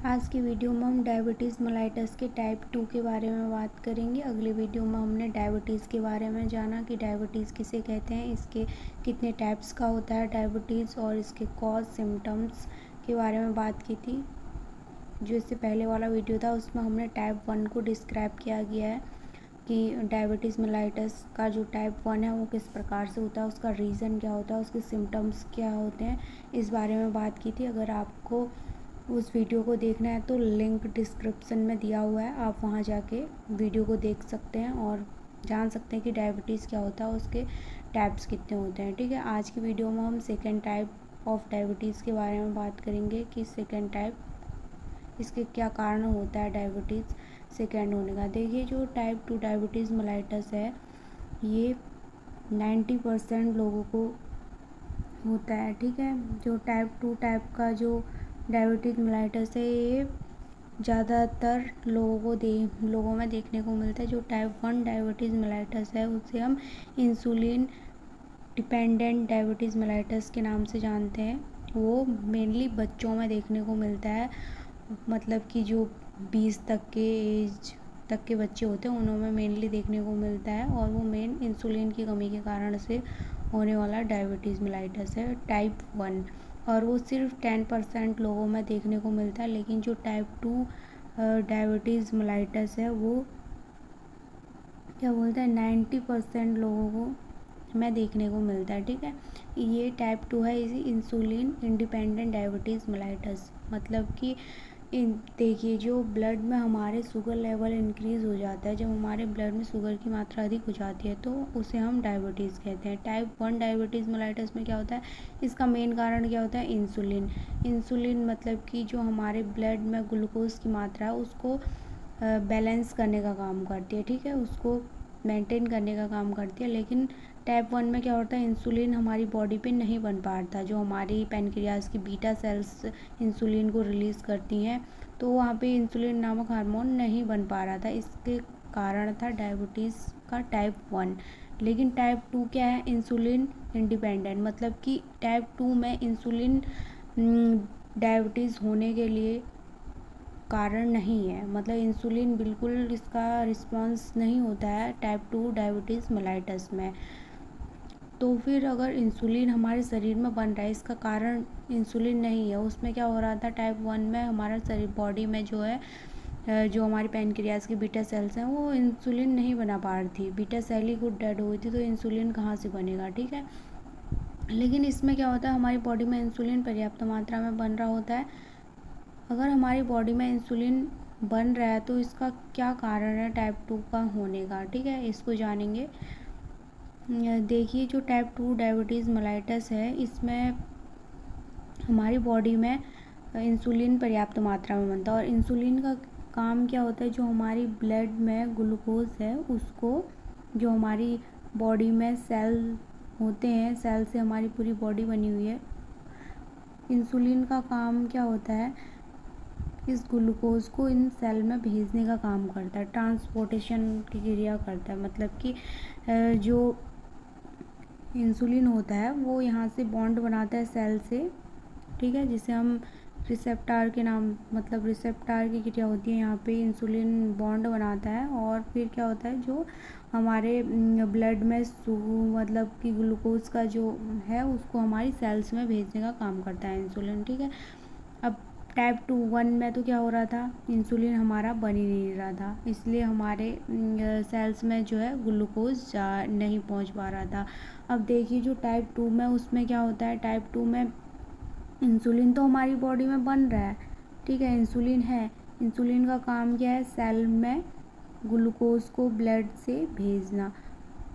आज की वीडियो में हम डायबिटीज़ मेलाइटस के टाइप 2 के बारे में बात करेंगे। अगली वीडियो में हमने डायबिटीज़ के बारे में जाना कि डायबिटीज़ किसे कहते हैं, इसके कितने टाइप्स का होता है डायबिटीज़ और इसके कॉज सिम्टम्स के बारे में बात की थी। जो इससे पहले वाला वीडियो था उसमें हमने टाइप 1 को डिस्क्राइब किया गया है कि डायबिटीज़ मेलाइटस का जो टाइप 1 है वो किस प्रकार से होता है, उसका रीज़न क्या होता है, उसके सिम्टम्स क्या होते हैं, इस बारे में बात की थी। अगर आपको उस वीडियो को देखना है तो लिंक डिस्क्रिप्शन में दिया हुआ है, आप वहां जाके वीडियो को देख सकते हैं और जान सकते हैं कि डायबिटीज़ क्या होता है, उसके टाइप्स कितने होते हैं। ठीक है, आज की वीडियो में हम सेकेंड टाइप ऑफ डायबिटीज़ के बारे में बात करेंगे कि सेकेंड टाइप, इसके क्या कारण होता है डायबिटीज़ सेकेंड होने का। देखिए, जो टाइप 2 डायबिटीज़ मेलाइटस है ये 90% लोगों को होता है। ठीक है, जो टाइप 2 टाइप का जो डायबिटीज़ मेलाइटस है ये ज़्यादातर लोगों में देखने को मिलता है। जो टाइप 1 डायबिटीज़ मेलाइटस है उसे हम इंसुलिन डिपेंडेंट डायबिटीज़ मेलाइटस के नाम से जानते हैं। वो मेनली बच्चों में देखने को मिलता है, मतलब कि जो 20 तक के एज तक के बच्चे होते हैं उनमें मेनली देखने को मिलता है और वो मेन इंसुलिन की कमी के कारण से होने वाला डायबिटीज़ मेलाइटस है टाइप 1, और वो सिर्फ 10% लोगों में देखने को मिलता है। लेकिन जो टाइप 2 डायबिटीज़ मेलाइटस है वो क्या बोलते हैं 90% लोगों को में देखने को मिलता है। ठीक है, ये टाइप 2 है इसी इंसुलिन इंडिपेंडेंट डायबिटीज़ मेलाइटस, मतलब कि देखिए, जो ब्लड में हमारे शुगर लेवल इंक्रीज़ हो जाता है, जब हमारे ब्लड में शुगर की मात्रा अधिक हो जाती है तो उसे हम डायबिटीज़ कहते हैं। टाइप 1 डायबिटीज़ मेलाइटस में क्या होता है, इसका मेन कारण क्या होता है, इंसुलिन मतलब कि जो हमारे ब्लड में ग्लूकोज की मात्रा है उसको बैलेंस करने का काम करती है। ठीक है, उसको मेंटेन करने का काम करती है। लेकिन टाइप 1 में क्या होता है, इंसुलिन हमारी बॉडी पे नहीं बन पाता। जो हमारी पैनक्रियाज की बीटा सेल्स इंसुलिन को रिलीज़ करती हैं तो वहाँ पे इंसुलिन नामक हार्मोन नहीं बन पा रहा था, इसके कारण था डायबिटीज़ का टाइप 1। लेकिन टाइप 2 क्या है, इंसुलिन इंडिपेंडेंट, मतलब कि टाइप 2 में इंसुलिन डायबिटीज़ होने के लिए कारण नहीं है, मतलब इंसुलिन बिल्कुल इसका रिस्पांस नहीं होता है टाइप 2 डायबिटीज़ मेलाइटस में। तो फिर अगर इंसुलिन हमारे शरीर में बन रहा है, इसका कारण इंसुलिन नहीं है, उसमें क्या हो रहा था टाइप 1 में हमारा शरीर बॉडी में जो है जो हमारी पैनक्रियाज की बीटा सेल्स हैं वो इंसुलिन नहीं बना पा रही थी, बीटा सेल ही खुद डेड हो गई थी, तो इंसुलिन कहाँ से बनेगा। ठीक है, लेकिन इसमें क्या होता है, हमारी बॉडी में इंसुलिन पर्याप्त मात्रा में बन रहा होता है। अगर हमारी बॉडी में इंसुलिन बन रहा है तो इसका क्या कारण है टाइप 2 का होने का। ठीक है, इसको जानेंगे। देखिए, जो टाइप 2 डायबिटीज़ मेलाइटस है इसमें हमारी बॉडी में इंसुलिन पर्याप्त मात्रा में बनता है, और इंसुलिन का काम क्या होता है, जो हमारी ब्लड में ग्लूकोज है उसको, जो हमारी बॉडी में सेल होते हैं, सेल से हमारी पूरी बॉडी बनी हुई है, इंसुलिन का काम क्या होता है, इस ग्लूकोज को इन सेल में भेजने का काम करता है, ट्रांसपोर्टेशन की क्रिया करता है। मतलब कि जो इंसुलिन होता है वो यहाँ से बॉन्ड बनाता है सेल से, ठीक है, जिसे हम रिसेप्टार के नाम, मतलब रिसेप्टार की क्रिया होती है, यहाँ पे इंसुलिन बॉन्ड बनाता है और फिर क्या होता है, जो हमारे ब्लड में मतलब कि ग्लूकोज का जो है उसको हमारी सेल्स में भेजने का काम करता है इंसुलिन। ठीक है, अब टाइप 2 1 में तो क्या हो रहा था, इंसुलिन हमारा बन ही नहीं रहा था, इसलिए हमारे सेल्स में जो है ग्लूकोज नहीं पहुंच पा रहा था। अब देखिए, जो टाइप 2 में उसमें क्या होता है, टाइप 2 में इंसुलिन तो हमारी बॉडी में बन रहा है, ठीक है, इंसुलिन है, इंसुलिन का काम क्या है, सेल में ग्लूकोज को ब्लड से भेजना।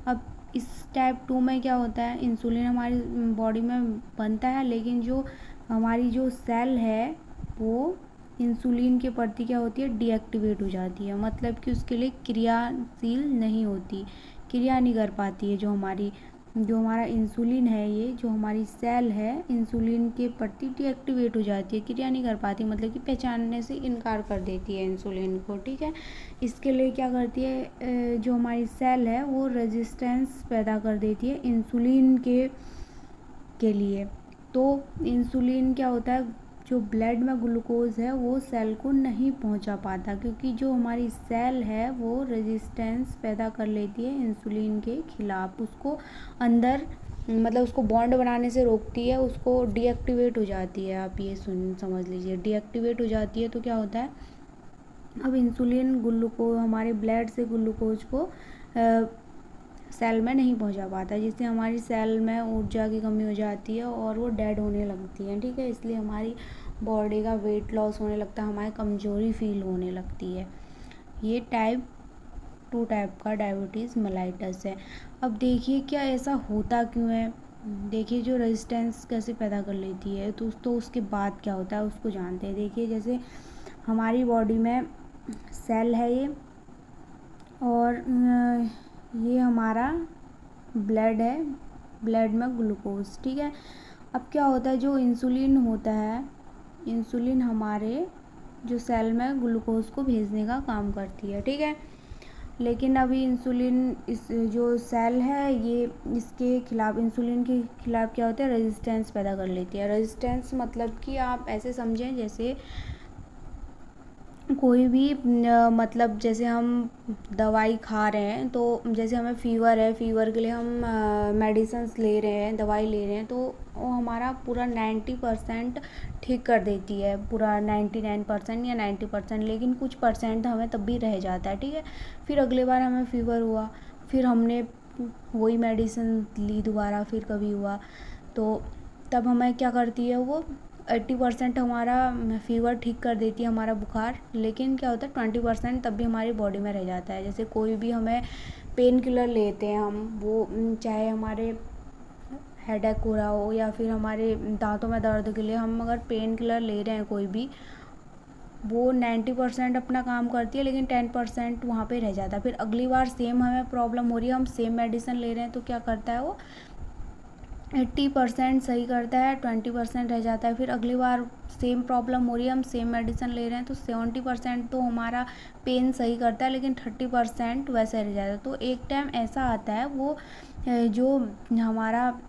अब इस टाइप 2 में क्या होता है, इंसुलिन हमारी बॉडी में बनता है, लेकिन जो हमारी जो सेल है वो इंसुलिन के प्रति क्या होती है, डीएक्टिवेट हो जाती है, मतलब कि उसके लिए क्रियाशील नहीं होती, क्रिया नहीं कर पाती है। जो हमारा इंसुलिन है, ये जो हमारी सेल है इंसुलिन के प्रति डीएक्टिवेट हो जाती है, क्रिया नहीं कर पाती, मतलब कि पहचानने से इनकार कर देती है इंसुलिन को। ठीक है, इसके लिए क्या करती है, जो हमारी सेल है वो रेजिस्टेंस पैदा कर देती है इंसुलिन के लिए। तो इंसुलिन क्या होता है, जो ब्लड में ग्लूकोज है वो सेल को नहीं पहुंचा पाता, क्योंकि जो हमारी सेल है वो रेजिस्टेंस पैदा कर लेती है इंसुलिन के खिलाफ, उसको अंदर मतलब उसको बॉन्ड बनाने से रोकती है, उसको डीएक्टिवेट हो जाती है। आप ये समझ लीजिए, डीएक्टिवेट हो जाती है तो क्या होता है, अब इंसुलिन ग्लूकोज हमारे ब्लड से ग्लूकोज को सेल में नहीं पहुंचा पाता, जिससे हमारी सेल में ऊर्जा की कमी हो जाती है और वो डेड होने लगती है। ठीक है, इसलिए हमारी बॉडी का वेट लॉस होने लगता है, हमारी कमज़ोरी फील होने लगती है। ये टाइप 2 टाइप का डायबिटीज़ मेलाइटस है। अब देखिए क्या ऐसा होता क्यों है। देखिए जो रेजिस्टेंस कैसे पैदा कर लेती है, तो उसके बाद क्या होता है उसको जानते हैं। देखिए जैसे हमारी बॉडी में सेल है ये, और ये हमारा ब्लड है, ब्लड में ग्लूकोज। ठीक है, अब क्या होता है, जो इंसुलिन होता है, इंसुलिन हमारे जो सेल में ग्लूकोज को भेजने का काम करती है। ठीक है, लेकिन अभी इंसुलिन इस जो सेल है ये इसके खिलाफ, इंसुलिन के खिलाफ क्या होता है, रेजिस्टेंस पैदा कर लेती है। रेजिस्टेंस मतलब कि आप ऐसे समझें जैसे कोई भी मतलब जैसे हम दवाई खा रहे हैं, तो जैसे हमें फ़ीवर है, फ़ीवर के लिए हम मेडिसिन्स ले रहे हैं, दवाई ले रहे हैं, तो वो हमारा पूरा 90% ठीक कर देती है, पूरा 99% या 90%, लेकिन कुछ परसेंट हमें तब भी रह जाता है। ठीक है, फिर अगली बार हमें फ़ीवर हुआ, फिर हमने वही मेडिसिन ली दोबारा, फिर कभी हुआ तो तब हमें क्या करती है वो 80% हमारा फ़ीवर ठीक कर देती है, हमारा बुखार, लेकिन क्या होता है 20% तब भी हमारी बॉडी में रह जाता है। जैसे कोई भी हमें पेन किलर लेते हैं हम, वो चाहे हमारे हेडेक हो रहा हो या फिर हमारे दांतों में दर्द के लिए हम अगर पेन किलर ले रहे हैं कोई भी, वो 90% अपना काम करती है, लेकिन 10% वहाँ पे रह जाता है। फिर अगली बार सेम हमें प्रॉब्लम हो रही है, हम सेम मेडिसिन ले रहे हैं, तो क्या करता है वो 80% सही करता है, 20% रह जाता है। फिर अगली बार सेम प्रॉब्लम हो रही है, हम सेम मेडिसिन ले रहे हैं, तो 70% तो हमारा पेन सही करता है, लेकिन 30% वैसे रह जाता है। तो एक टाइम ऐसा आता है वो जो हमारा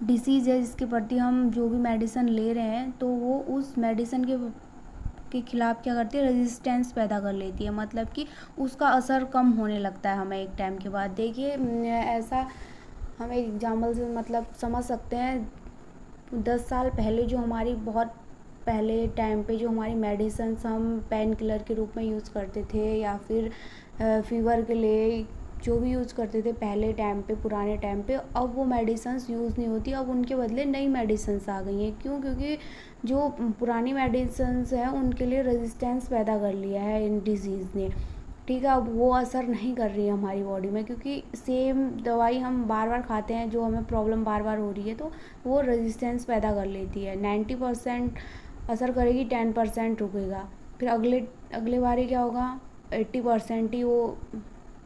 डिसीज़ है जिसके प्रति हम जो भी मेडिसिन ले रहे हैं, तो वो उस मेडिसिन के खिलाफ क्या करती है, रेजिस्टेंस पैदा कर लेती है, मतलब कि उसका असर कम होने लगता है हमें एक टाइम के बाद। देखिए ऐसा हम एक एग्जाम्पल से मतलब समझ सकते हैं, 10 साल पहले जो हमारी बहुत पहले टाइम पे जो हमारी मेडिसिन्स हम पेन किलर के रूप में यूज़ करते थे, या फिर फ़ीवर के लिए जो भी यूज़ करते थे पहले टाइम पे, पुराने टाइम पे, अब वो मेडिसिन्स यूज़ नहीं होती, अब उनके बदले नई मेडिसिन्स आ गई हैं। क्यों? क्योंकि जो पुरानी मेडिसिन्स हैं उनके लिए रेजिस्टेंस पैदा कर लिया है इन डिजीज़ ने। ठीक है, अब वो असर नहीं कर रही है हमारी बॉडी में, क्योंकि सेम दवाई हम बार बार खाते हैं, जो हमें प्रॉब्लम बार बार हो रही है, तो वो रेजिस्टेंस पैदा कर लेती है। 90% असर करेगी, 10% रुकेगा, फिर अगले बारी क्या होगा, 80% ही वो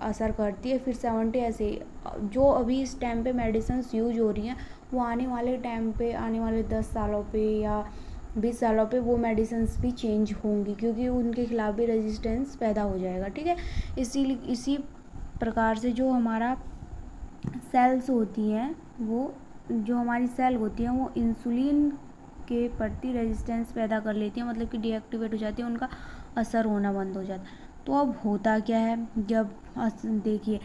असर करती है, फिर 70 ऐसे ही। जो अभी इस टाइम पे मेडिसिन्स यूज हो रही हैं, वो आने वाले टाइम पे, आने वाले 10 सालों पे या 20 सालों पे वो मेडिसिन्स भी चेंज होंगी, क्योंकि उनके खिलाफ भी रेजिस्टेंस पैदा हो जाएगा। ठीक है, इसी प्रकार से जो हमारा सेल्स होती हैं, वो जो हमारी सेल होती हैं वो इंसुलिन के प्रति रेजिस्टेंस पैदा कर लेती है, मतलब कि डीएक्टिवेट हो जाती है, उनका असर होना बंद हो जाता है। तो अब होता क्या है, जब देखिए,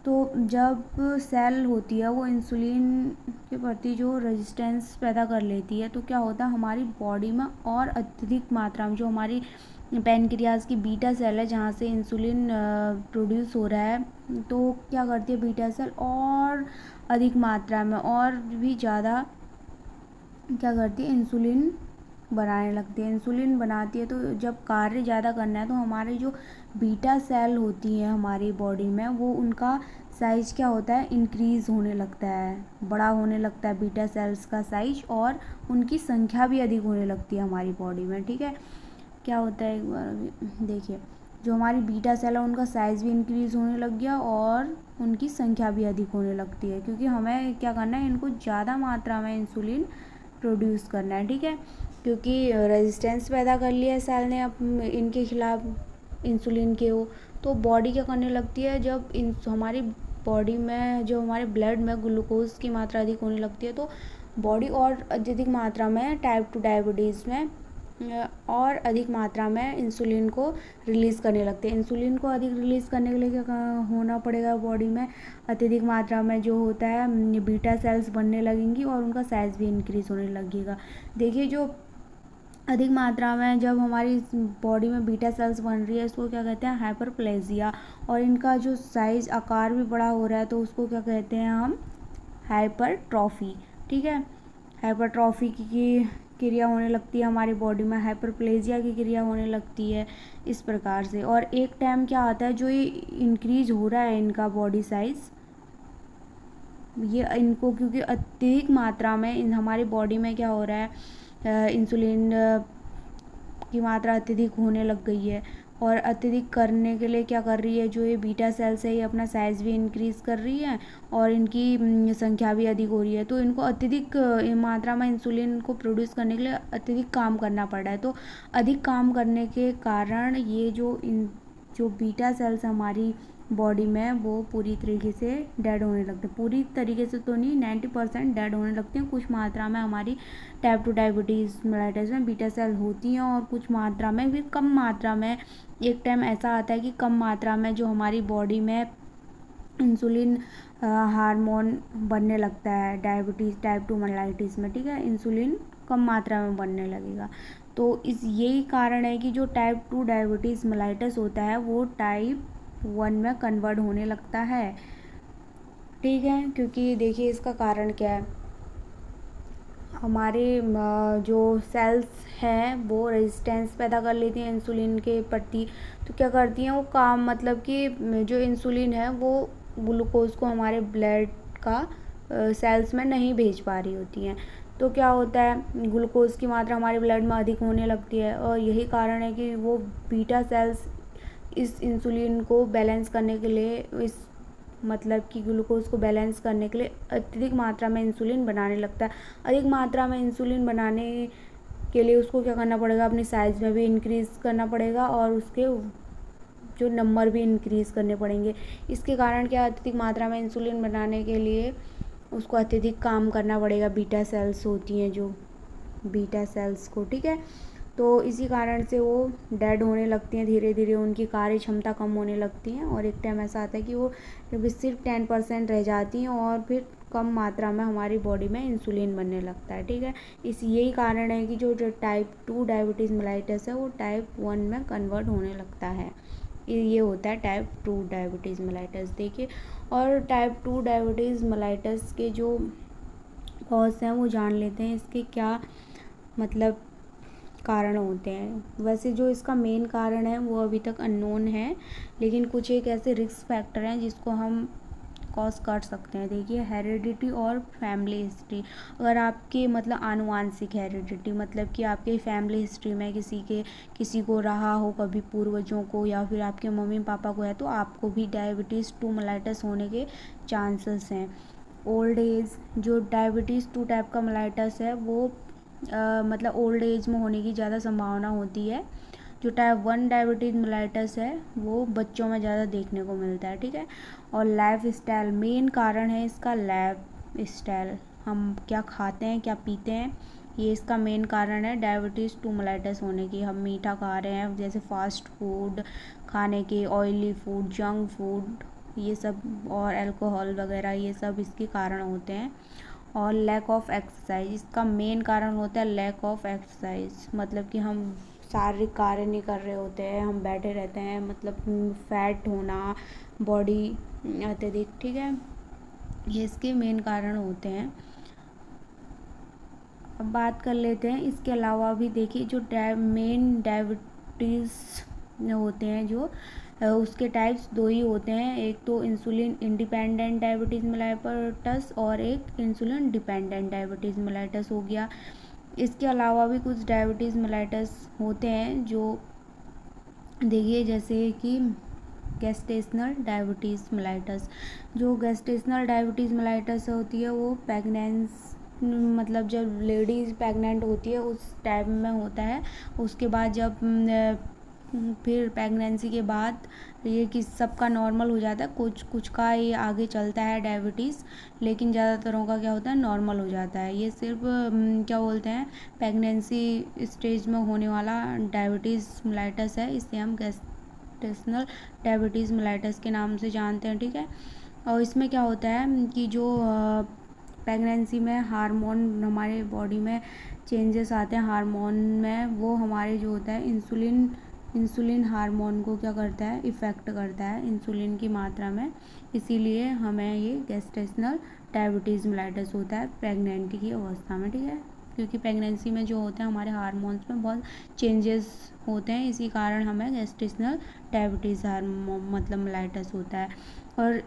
तो जब सेल होती है वो इंसुलिन के प्रति जो रेजिस्टेंस पैदा कर लेती है, तो क्या होता है हमारी बॉडी में और अत्यधिक मात्रा में जो हमारी पैनक्रियाज की बीटा सेल है, जहाँ से इंसुलिन प्रोड्यूस हो रहा है, तो क्या करती है बीटा सेल और अधिक मात्रा में और भी ज़्यादा क्या करती है, इंसुलिन बनाने लगती है। इंसुलिन बनाती है, तो जब कार्य ज़्यादा करना है, तो हमारी जो बीटा सेल होती है हमारी बॉडी में, वो उनका साइज क्या होता है, इंक्रीज़ होने लगता है, बड़ा होने लगता है बीटा सेल्स का साइज, और उनकी संख्या भी अधिक होने लगती है हमारी बॉडी में। ठीक है, क्या होता है, एक बार देखिए, जो हमारी बीटा सेल है उनका साइज़ भी इंक्रीज़ होने लग गया और उनकी संख्या भी अधिक होने लगती है, क्योंकि हमें क्या करना है, इनको ज़्यादा मात्रा में इंसुलिन प्रोड्यूस करना है। ठीक है, क्योंकि रेजिस्टेंस पैदा कर लिया है सेल ने अब इनके खिलाफ इंसुलिन के हो, तो बॉडी क्या करने लगती है, जब हमारी बॉडी में जो हमारे ब्लड में ग्लूकोज की मात्रा अधिक होने लगती है, तो बॉडी और अत्यधिक मात्रा में टाइप 2 डायबिटीज़ में और अधिक मात्रा में इंसुलिन को रिलीज़ करने लगते हैं। इंसुलिन को अधिक रिलीज़ करने के लिए क्या होना पड़ेगा, बॉडी में अत्यधिक मात्रा में जो होता है बीटा सेल्स बनने लगेंगी और उनका साइज़ भी इंक्रीज़ होने लगेगा। देखिए, जो अधिक मात्रा में जब हमारी बॉडी में बीटा सेल्स बन रही है, इसको क्या कहते हैं, हाइपरप्लेजिया, और इनका जो साइज़ आकार भी बड़ा हो रहा है तो उसको क्या कहते हैं हम, हाइपरट्रॉफी। ठीक है, हाइपरट्रॉफी की क्रिया होने लगती है हमारी बॉडी में, हाइपरप्लेजिया की क्रिया होने लगती है इस प्रकार से। और एक टाइम क्या आता है, जो ये इंक्रीज हो रहा है इनका बॉडी साइज़, ये इनको क्योंकि अत्यधिक मात्रा में हमारी बॉडी में क्या हो रहा है, इंसुलिन की मात्रा अत्यधिक होने लग गई है, और अत्यधिक करने के लिए क्या कर रही है, जो ये बीटा सेल्स है ये अपना साइज़ भी इंक्रीज़ कर रही है और इनकी संख्या भी अधिक हो रही है। तो इनको अत्यधिक मात्रा में इंसुलिन को प्रोड्यूस करने के लिए अत्यधिक काम करना पड़ रहा है। तो अधिक काम करने के कारण ये जो बीटा सेल्स हमारी बॉडी में वो पूरी तरीके से डेड होने लगते हैं। पूरी तरीके से तो नहीं, 90% डेड होने लगते हैं। कुछ मात्रा में हमारी टाइप 2 डायबिटीज़ मेलाइटिस में बीटा सेल होती हैं और कुछ मात्रा में, फिर कम मात्रा में एक टाइम ऐसा आता है कि कम मात्रा में जो हमारी बॉडी में इंसुलिन हार्मोन बनने लगता है डायबिटीज़ टाइप 2 मेलाइटिस में। ठीक है, इंसुलिन कम मात्रा में बनने लगेगा। तो यही कारण है कि जो टाइप 2 डायबिटीज़ मेलाइटिस होता है वो टाइप 1 में कन्वर्ट होने लगता है। ठीक है, क्योंकि देखिए इसका कारण क्या है, हमारे जो सेल्स हैं वो रेजिस्टेंस पैदा कर लेती हैं इंसुलिन के प्रति। तो क्या करती हैं वो काम, मतलब कि जो इंसुलिन है वो ग्लूकोज को हमारे ब्लड का सेल्स में नहीं भेज पा रही होती हैं। तो क्या होता है, ग्लूकोज की मात्रा हमारे ब्लड में अधिक होने लगती है और यही कारण है कि वो बीटा सेल्स इस इंसुलिन को बैलेंस करने के लिए, इस मतलब कि ग्लूकोज को बैलेंस करने के लिए अत्यधिक मात्रा में इंसुलिन बनाने लगता है। अधिक मात्रा में इंसुलिन बनाने के लिए उसको क्या करना पड़ेगा, अपनी साइज़ में भी इंक्रीज़ करना पड़ेगा और उसके जो नंबर भी इंक्रीज़ करने पड़ेंगे। इसके कारण क्या, अत्यधिक मात्रा में इंसुलिन बनाने के लिए उसको अत्यधिक काम करना पड़ेगा, बीटा सेल्स होती हैं जो बीटा सेल्स को। ठीक है, तो इसी कारण से वो डेड होने लगती हैं, धीरे धीरे उनकी कार्य क्षमता कम होने लगती हैं और एक टाइम ऐसा आता है कि वो सिर्फ 10% रह जाती हैं और फिर कम मात्रा में हमारी बॉडी में इंसुलिन बनने लगता है। ठीक है, यही कारण है कि जो टाइप 2 डायबिटीज़ मेलाइटिस है वो टाइप 1 में कन्वर्ट होने लगता है। ये होता है टाइप 2 डायबिटीज़ मेलाइटिस। देखिए, और टाइप 2 डायबिटीज़ मेलाइटिस के जो कॉज हैं वो जान लेते हैं, इसके क्या मतलब कारण होते हैं। वैसे जो इसका मेन कारण है वो अभी तक अननोन है, लेकिन कुछ एक ऐसे रिस्क फैक्टर हैं जिसको हम कॉज कर सकते हैं। देखिए, हेरिडिटी और फैमिली हिस्ट्री। अगर आपके मतलब आनुवांशिक हेरिडिटी, मतलब कि आपके फैमिली हिस्ट्री में किसी को रहा हो कभी, पूर्वजों को या फिर आपके मम्मी पापा को है, तो आपको भी डायबिटीज़ 2 मेलाइटिस होने के चांसेस हैं। ओल्ड एज, जो डायबिटीज़ 2 टाइप का मेलाइटिस है वो मतलब ओल्ड एज में होने की ज़्यादा संभावना होती है। जो टाइप 1 डायबिटीज़ मेलाइटिस है वो बच्चों में ज़्यादा देखने को मिलता है। ठीक है, और लाइफ स्टाइल मेन कारण है इसका, लाइफ स्टाइल, हम क्या खाते हैं क्या पीते हैं, ये इसका मेन कारण है डायबिटीज़ 2 मेलाइटिस होने की। हम मीठा खा रहे हैं, जैसे फास्ट फूड खाने के, ऑयली फूड, जंक फूड, ये सब, और अल्कोहल वगैरह, ये सब इसके कारण होते हैं। और लैक ऑफ एक्सरसाइज, इसका मेन कारण होता है लैक ऑफ एक्सरसाइज, मतलब कि हम शारीरिक कार्य नहीं कर रहे होते हैं, हम बैठे रहते हैं, मतलब फैट होना बॉडी अत्यधिक। ठीक है, ये इसके मेन कारण होते हैं। अब बात कर लेते हैं इसके अलावा भी। देखिए, जो मेन डायबिटीज़ होते हैं जो उसके टाइप्स 2 ही होते हैं, एक तो इंसुलिन इंडिपेंडेंट डायबिटीज़ मेलाइटिस और एक इंसुलिन डिपेंडेंट डायबिटीज़ मेलाइटिस हो गया। इसके अलावा भी कुछ डायबिटीज़ मेलाइटिस होते हैं जो, देखिए, जैसे कि गेस्टेशनल डायबिटीज़ मेलाइटिस। जो गेस्टेशनल डायबिटीज़ मेलाइटिस होती है वो मतलब जब लेडीज़ प्रेग्नेंट होती है उस टाइम में होता है। उसके बाद जब फिर प्रेगनेंसी के बाद ये कि सबका नॉर्मल हो जाता है, कुछ कुछ का ये आगे चलता है डायबिटीज़, लेकिन ज़्यादातरों का क्या होता है, नॉर्मल हो जाता है। ये सिर्फ क्या बोलते हैं, प्रेगनेंसी स्टेज में होने वाला डायबिटीज़ मेलाइटस है, इसे हम गेस्टेशनल डायबिटीज़ मेलाइटस के नाम से जानते हैं, ठीक है। और इसमें क्या होता है कि जो प्रेगनेंसी में हार्मोन हमारे बॉडी में चेंजेस आते हैं हार्मोन में, वो हमारे जो होता है इंसुलिन हार्मोन को क्या करता है, इफ़ेक्ट करता है इंसुलिन की मात्रा में, इसीलिए हमें ये गेस्टेशनल डायबिटीज़ मेलाइटस होता है प्रेगनेंट की अवस्था में, ठीक है। क्योंकि प्रेगनेंसी में जो होता है हमारे हार्मोन्स में बहुत चेंजेस होते हैं, इसी कारण हमें गेस्टेशनल डायबिटीज़ मतलब मेलाइटस होता है। और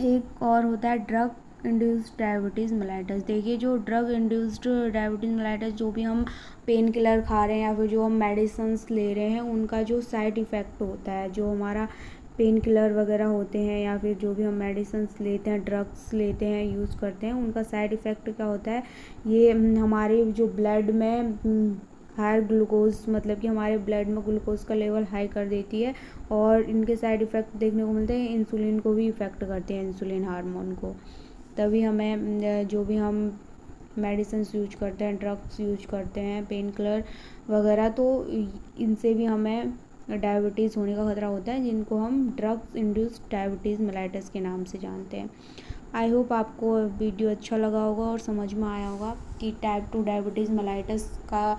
एक और होता है ड्रग इंड्यूस्ड डायबिटीज़ मेलाइटस। देखिए जो ड्रग इंड्यूस्ड डायबिटीज़ मेलाइटस, जो भी हम पेन किलर खा रहे हैं या फिर जो हम मेडिसिन्स ले रहे हैं, उनका जो साइड इफ़ेक्ट होता है, जो हमारा पेन किलर वगैरह होते हैं या फिर जो भी हम मेडिसिन्स लेते हैं, ड्रग्स लेते हैं, यूज़ करते हैं, उनका साइड इफ़ेक्ट क्या होता है, ये हमारे जो ब्लड में हाई ग्लूकोज, मतलब कि हमारे ब्लड में ग्लूकोज का लेवल हाई कर देती है, और इनके साइड इफ़ेक्ट देखने को मिलते हैं, इंसुलिन को भी इफ़ेक्ट करते हैं, इंसुलिन हार्मोन को। तभी हमें जो भी हम मेडिसिन यूज करते हैं, ड्रग्स यूज करते हैं, पेन किलर वगैरह, तो इनसे भी हमें डायबिटीज़ होने का खतरा होता है, जिनको हम ड्रग्स इंड्यूस्ड डायबिटीज़ मेलाइटस के नाम से जानते हैं। आई होप आपको वीडियो अच्छा लगा होगा और समझ में आया होगा कि टाइप 2 डायबिटीज़ मेलाइटस का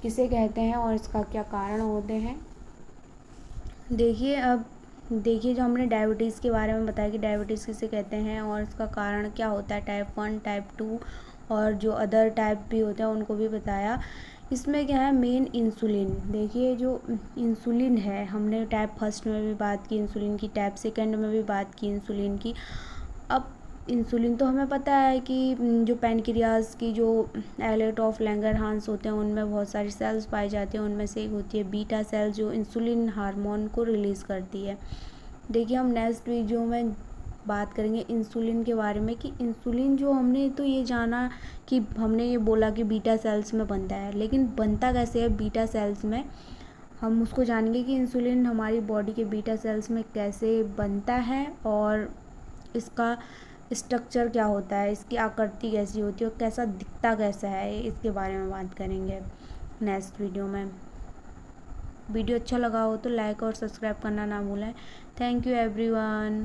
किसे कहते हैं और इसका क्या कारण होते हैं। देखिए जो हमने डायबिटीज़ के बारे में बताया कि डायबिटीज़ किसे कहते हैं और इसका कारण क्या होता है, टाइप 1, टाइप 2 और जो अदर टाइप भी होते हैं उनको भी बताया। इसमें क्या है, मेन इंसुलिन। देखिए जो इंसुलिन है, हमने टाइप फर्स्ट में भी बात की इंसुलिन की, टाइप सेकंड में भी बात की इंसुलिन की। अब इंसुलिन तो हमें पता है कि जो पैनक्रियाज की जो एलेट ऑफ लैंगरहांस होते हैं, उनमें बहुत सारी सेल्स पाई जाती हैं, उनमें से एक होती है बीटा सेल, जो इंसुलिन हार्मोन को रिलीज़ करती है। देखिए हम नेक्स्ट वीडियो में बात करेंगे इंसुलिन के बारे में, कि इंसुलिन जो हमने तो ये जाना कि हमने ये बोला कि बीटा सेल्स में बनता है, लेकिन बनता कैसे है बीटा सेल्स में, हम उसको जानेंगे कि इंसुलिन हमारी बॉडी के बीटा सेल्स में कैसे बनता है और इसका स्ट्रक्चर क्या होता है, इसकी आकृति कैसी होती है और कैसा दिखता कैसा है, इसके बारे में बात करेंगे नेक्स्ट वीडियो में। वीडियो अच्छा लगा हो तो लाइक और सब्सक्राइब करना ना भूलें। Thank you everyone.